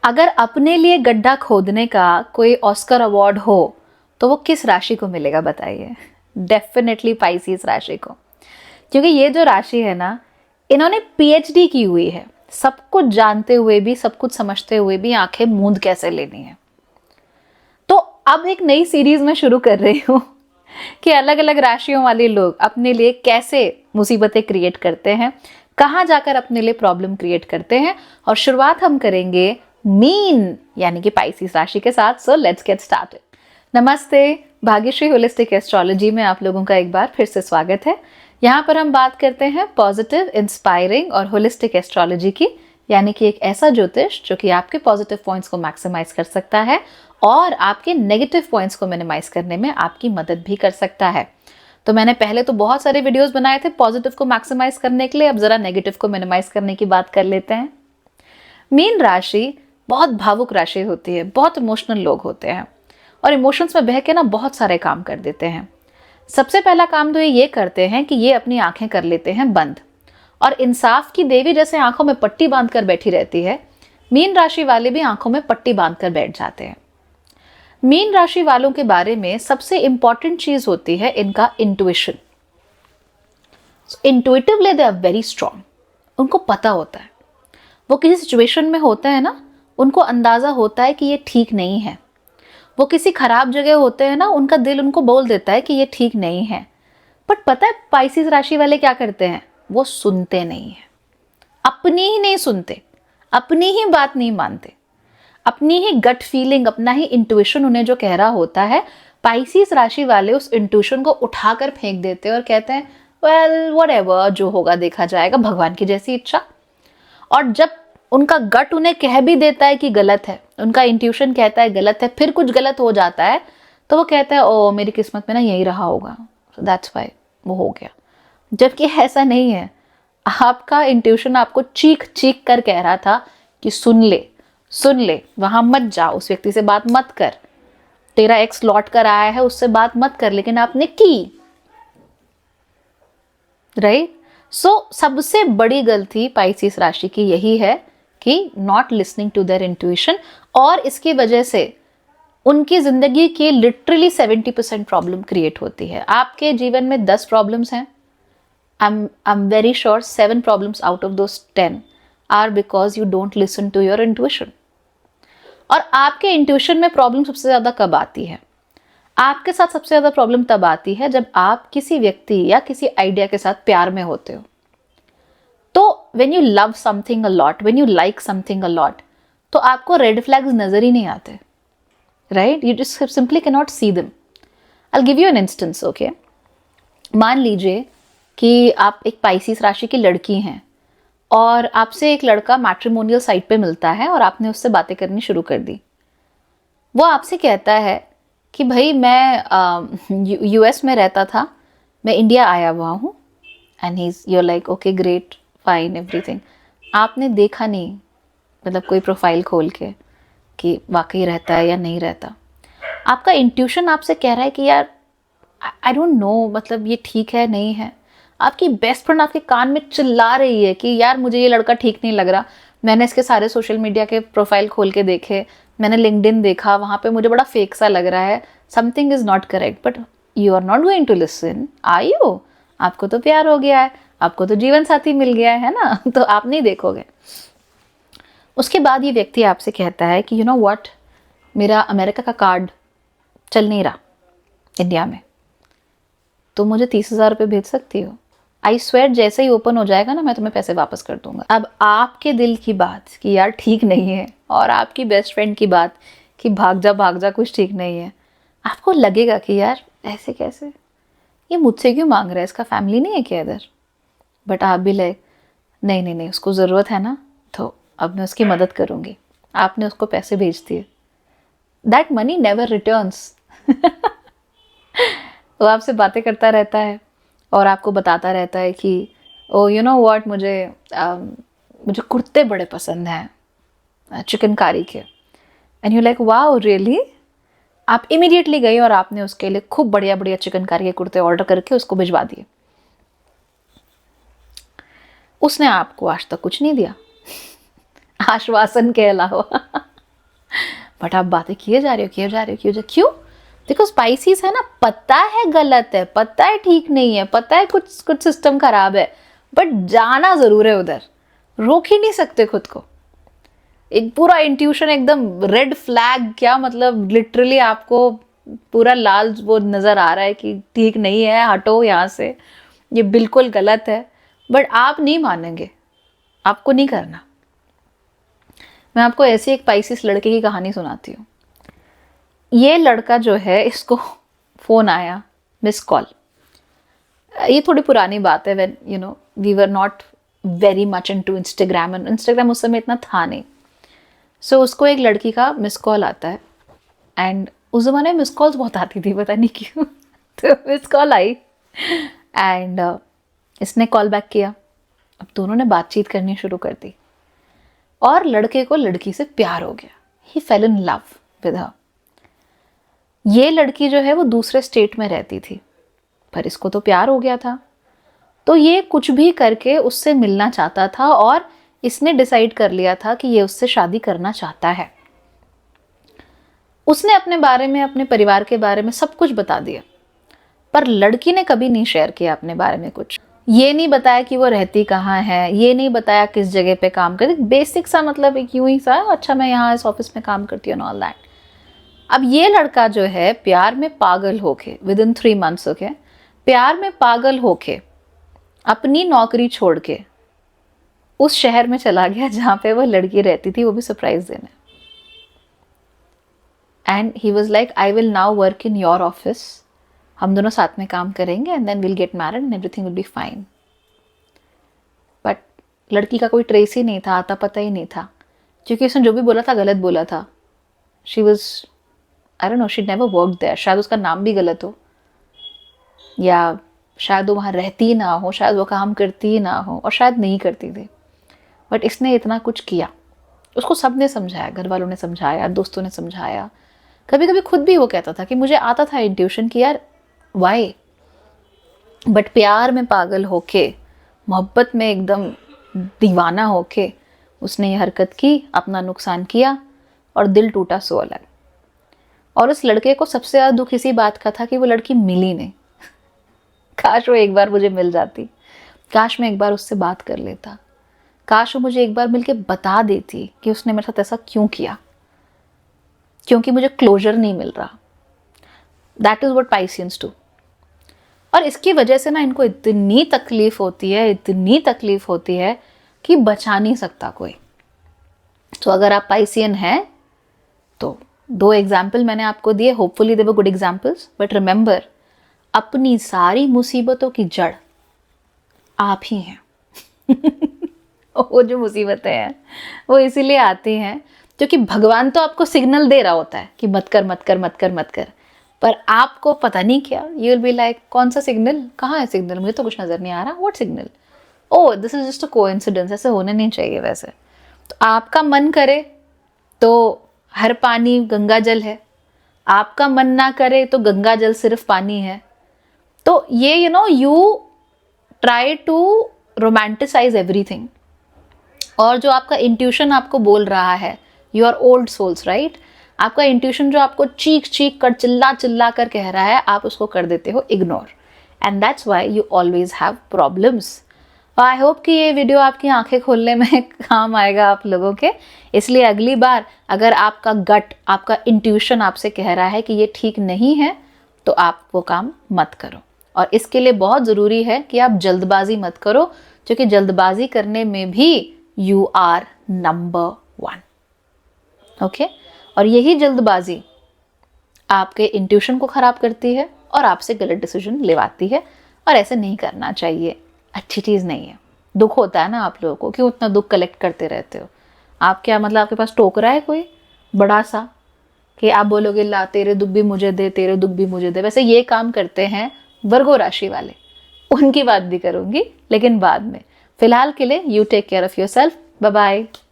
अगर अपने लिए गड्ढा खोदने का कोई ऑस्कर अवार्ड हो तो वो किस राशि को मिलेगा बताइए? डेफिनेटली पाइसेस राशि को, क्योंकि ये जो राशि है ना, इन्होंने पीएचडी की हुई है, सब कुछ जानते हुए भी, सब कुछ समझते हुए भी आंखें मूंद कैसे लेनी है। तो अब एक नई सीरीज में शुरू कर रही हूँ कि अलग अलग राशियों वाले लोग अपने लिए कैसे मुसीबतें क्रिएट करते हैं, कहाँ जाकर अपने लिए प्रॉब्लम क्रिएट करते हैं। और शुरुआत हम करेंगे मीन यानी कि पाइसेस राशि के साथ। So let's get started. नमस्ते, भाग्यश्री होलिस्टिक एस्ट्रोलॉजी में आप लोगों का एक बार फिर से स्वागत है। यहाँ पर हम बात करते हैं पॉजिटिव, इंस्पायरिंग और होलिस्टिक एस्ट्रोलॉजी की, यानी कि एक ऐसा ज्योतिष जो कि आपके पॉजिटिव पॉइंट्स को मैक्सिमाइज कर सकता है और आपके नेगेटिव पॉइंट्स को मिनिमाइज करने में आपकी मदद भी कर सकता है। तो मैंने पहले तो बहुत सारे वीडियोस बनाए थे पॉजिटिव को मैक्सिमाइज करने के लिए, अब जरा नेगेटिव को मिनिमाइज करने की बात कर लेते हैं। मीन राशि बहुत भावुक राशि होती है, बहुत इमोशनल लोग होते हैं और इमोशंस में बह के ना बहुत सारे काम कर देते हैं। सबसे पहला काम तो ये करते हैं कि ये अपनी आंखें कर लेते हैं बंद, और इंसाफ की देवी जैसे आंखों में पट्टी बांधकर बैठी रहती है, मीन राशि वाले भी आंखों में पट्टी बांधकर बैठ जाते हैं। मीन राशि वालों के बारे में सबसे इंपॉर्टेंट चीज होती है इनका intuition. Intuitively they are very strong. उनको पता होता है, वो किसी सिचुएशन में होते हैं ना, उनको अंदाजा होता है कि ये ठीक नहीं है। वो किसी खराब जगह होते हैं ना, उनका दिल उनको बोल देता है कि ये ठीक नहीं है। बट पता है पाइसेस राशि वाले क्या करते हैं? वो सुनते नहीं है, अपनी ही नहीं सुनते, अपनी ही बात नहीं मानते, अपनी ही गट फीलिंग, अपना ही इंट्यूशन उन्हें जो कह रहा होता है, पाइसेस राशि वाले उस इंट्यूशन को उठाकर फेंक देते हैं और कहते हैं वेल व्हाटएवर, जो होगा देखा जाएगा, भगवान की जैसी इच्छा। और जब उनका गट उन्हें कह भी देता है कि गलत है, उनका इंट्यूशन कहता है गलत है, फिर कुछ गलत हो जाता है, तो वो कहता है ओ मेरी किस्मत में ना यही रहा होगा, सो दैट्स व्हाई वो हो गया। जबकि ऐसा नहीं है। आपका इंट्यूशन आपको चीख चीख कर कह रहा था कि सुन ले, सुन ले, वहां मत जा, उस व्यक्ति से बात मत कर, तेरा एक्स लौट कर आया है, उससे बात मत कर, लेकिन आपने की, राइट? सो सबसे बड़ी गलती पाइसेस राशि की यही है कि not listening to their intuition, और इसकी वजह से उनकी जिंदगी की लिटरली 70% प्रॉब्लम क्रिएट होती है। आपके जीवन में 10 प्रॉब्लम्स हैं, I'm very sure 7 problems out of those 10 are because you don't listen to your intuition. और आपके इंट्यूशन में प्रॉब्लम सबसे ज़्यादा कब आती है? आपके साथ सबसे ज़्यादा प्रॉब्लम तब आती है जब आप किसी व्यक्ति या किसी आइडिया के साथ प्यार में होते हो। तो when you love something a lot, when you like something a lot, तो आपको रेड फ्लैग्स नज़र ही नहीं आते, right? You just simply cannot see them. I'll give you an instance, okay? मान लीजिए कि आप एक पाइसेस राशि की लड़की हैं और आपसे एक लड़का मैट्रिमोनियल साइट पे मिलता है और आपने उससे बातें करनी शुरू कर दी। वो आपसे कहता है कि भाई मैं यूएस में रहता था, मैं इंडिया आया हुआ हूँ, and you're like okay great fine everything। आपने देखा नहीं, मतलब कोई प्रोफाइल खोल के कि वाकई रहता है या नहीं रहता। आपका इंट्यूशन आपसे कह रहा है कि यार आई डोंट नो, मतलब ये ठीक है नहीं है। आपकी बेस्ट फ्रेंड आपके कान में चिल्ला रही है कि यार मुझे ये लड़का ठीक नहीं लग रहा, मैंने इसके सारे सोशल मीडिया के प्रोफाइल खोल के देखे, मैंने लिंक्डइन देखा, वहाँ पे मुझे बड़ा फेक सा लग रहा है, something is not correct. But you are not going to listen, are you? आपको तो प्यार हो गया है, आपको तो जीवन साथी मिल गया है ना, तो आप नहीं देखोगे। उसके बाद ये व्यक्ति आपसे कहता है कि यू नो व्हाट, मेरा अमेरिका का कार्ड चल नहीं रहा इंडिया में, तो मुझे 30,000 रुपये भेज सकती हो? आई स्वेयर जैसे ही ओपन हो जाएगा ना, मैं तुम्हें पैसे वापस कर दूंगा। अब आपके दिल की बात कि यार ठीक नहीं है, और आपकी बेस्ट फ्रेंड की बात कि भाग जा कुछ ठीक नहीं है, आपको लगेगा कि यार ऐसे कैसे, ये मुझसे क्यों मांग रहा है, इसका फैमिली नहीं है क्या इधर? बट आप भी लाइक नहीं नहीं नहीं, उसको ज़रूरत है ना, तो अब मैं उसकी मदद करूँगी। आपने उसको पैसे भेज दिए, दैट मनी नेवर रिटर्न्स। वो आपसे बातें करता रहता है और आपको बताता रहता है कि ओ यू नो व्हाट, मुझे कुर्ते बड़े पसंद हैं चिकनकारी के, and you like wow really. आप इमीडिएटली गए और आपने उसके लिए खूब बढ़िया बढ़िया चिकनकारी के कुर्ते ऑर्डर करके उसको भिजवा दिए। उसने आपको आज तक कुछ नहीं दिया, आश्वासन के अलावा। बट आप बातें किए जा रहे हो क्यों? देखो स्पाइसीज है ना, पता है गलत है, पता है ठीक नहीं है, पता है कुछ सिस्टम खराब है, बट जाना जरूर है उधर, रोक ही नहीं सकते खुद को। एक पूरा इंट्यूशन एकदम रेड फ्लैग, क्या मतलब लिटरली आपको पूरा लाल वो नजर आ रहा है कि ठीक नहीं है, हटो यहाँ से, ये बिल्कुल गलत है, बट आप नहीं मानेंगे, आपको नहीं करना। मैं आपको ऐसी एक पाइसिस लड़के की कहानी सुनाती हूँ। ये लड़का जो है, इसको फोन आया, मिस कॉल। ये थोड़ी पुरानी बात है, when you know we were not very much into Instagram, and Instagram उस समय इतना था नहीं। सो उसको एक लड़की का मिस कॉल आता है, एंड उस ज़माने में मिस कॉल्स बहुत आती थी, पता नहीं क्यों। तो मिस कॉल आई एंड इसने कॉल बैक किया। अब दोनों ने बातचीत करनी शुरू कर दी और लड़के को लड़की से प्यार हो गया। He fell in love with her. ये लड़की जो है वो दूसरे स्टेट में रहती थी, पर इसको तो प्यार हो गया था, तो ये कुछ भी करके उससे मिलना चाहता था और इसने डिसाइड कर लिया था कि ये उससे शादी करना चाहता है। उसने अपने बारे में, अपने परिवार के बारे में सब कुछ बता दिया, पर लड़की ने कभी नहीं शेयर किया अपने बारे में कुछ। ये नहीं बताया कि वो रहती कहाँ है, ये नहीं बताया किस जगह पे काम करती, बेसिक सा मतलब एक यूं ही सा, अच्छा मैं यहाँ इस ऑफिस में काम करती हूँ, ऑल दैट। अब ये लड़का जो है प्यार में पागल होके विद इन 3 months, ओके, प्यार में पागल होके अपनी नौकरी छोड़ के उस शहर में चला गया जहाँ पे वो लड़की रहती थी, वो भी सरप्राइज देने। And he was like, I will now work in your office, हम दोनों साथ में काम करेंगे and then will get married and everything will be fine. But लड़की का कोई ट्रेस ही नहीं था, आता पता ही नहीं था, क्योंकि उसने जो भी बोला था गलत बोला था। She was, I don't know, she never worked there. शायद उसका नाम भी गलत हो, या शायद वो वहाँ रहती ना हो, शायद वो काम करती ही ना हो, और शायद नहीं करती थी। बट इसने इतना कुछ किया, उसको सब ने समझाया, घर वालों ने समझाया, दोस्तों ने समझाया, कभी कभी खुद भी वो कहता था कि मुझे आता था इंट्यूशन कि यार वाई, बट प्यार में पागल होके, मोहब्बत में एकदम दीवाना होके उसने ये हरकत की, अपना नुकसान किया और दिल टूटा सो अलग। और उस लड़के को सबसे ज़्यादा दुख इसी बात का था कि वो लड़की मिली नहीं। काश वो एक बार मुझे मिल जाती, काश मैं एक बार उससे बात कर लेता, काश वो मुझे एक बार मिलके बता देती कि उसने मेरे साथ ऐसा क्यों किया, क्योंकि मुझे क्लोजर नहीं मिल रहा। That is what Pisceans do. और इसकी वजह से ना इनको इतनी तकलीफ होती है, इतनी तकलीफ होती है कि बचा नहीं सकता कोई। तो अगर आप पाइसियन हैं तो 2 एग्जाम्पल मैंने आपको दिए, hopefully they were good examples, but remember, अपनी सारी मुसीबतों की जड़ आप ही हैं। वो जो मुसीबतें हैं वो इसीलिए आती हैं क्योंकि भगवान तो आपको सिग्नल दे रहा होता है कि मत कर मत कर मत कर मत कर, पर आपको पता नहीं क्या, यू विल बी लाइक कौन सा सिग्नल, कहाँ है सिग्नल, मुझे तो कुछ नजर नहीं आ रहा, what signal, oh this is just a coincidence, ऐसे होने नहीं चाहिए वैसे। तो आपका मन करे तो हर पानी गंगा जल है, आपका मन ना करे तो गंगा जल सिर्फ पानी है। तो ये you try to romanticize everything, और जो आपका इंट्यूशन आपको बोल रहा है, you are old souls right, आपका इंट्यूशन जो आपको चीख चीख कर, चिल्ला चिल्ला कर कह रहा है, आप उसको कर देते हो ignore, and that's why you always have problems. I hope कि ये वीडियो आपकी आंखें खोलने में काम आएगा आप लोगों के। इसलिए अगली बार अगर आपका गट, आपका इंट्यूशन आपसे कह रहा है कि ये ठीक नहीं है, तो आप वो काम मत करो। और इसके लिए बहुत ज़रूरी है कि आप जल्दबाजी मत करो, क्योंकि जल्दबाजी करने में भी यू आर नंबर 1, ओके। और यही जल्दबाजी आपके इंट्यूशन को ख़राब करती है और आपसे गलत डिसीजन लेवाती है, और ऐसे नहीं करना चाहिए, अच्छी चीज़ नहीं है। दुख होता है ना आप लोगों को, क्यों उतना दुख कलेक्ट करते रहते हो? आप क्या मतलब आपके पास टोकरा है कोई बड़ा सा कि आप बोलोगे ला तेरे दुख भी मुझे दे, तेरे दुख भी मुझे दे? वैसे ये काम करते हैं वर्गो राशि वाले, उनकी बात भी करूँगी लेकिन बाद में। फिलहाल के लिए you take care of yourself, bye bye.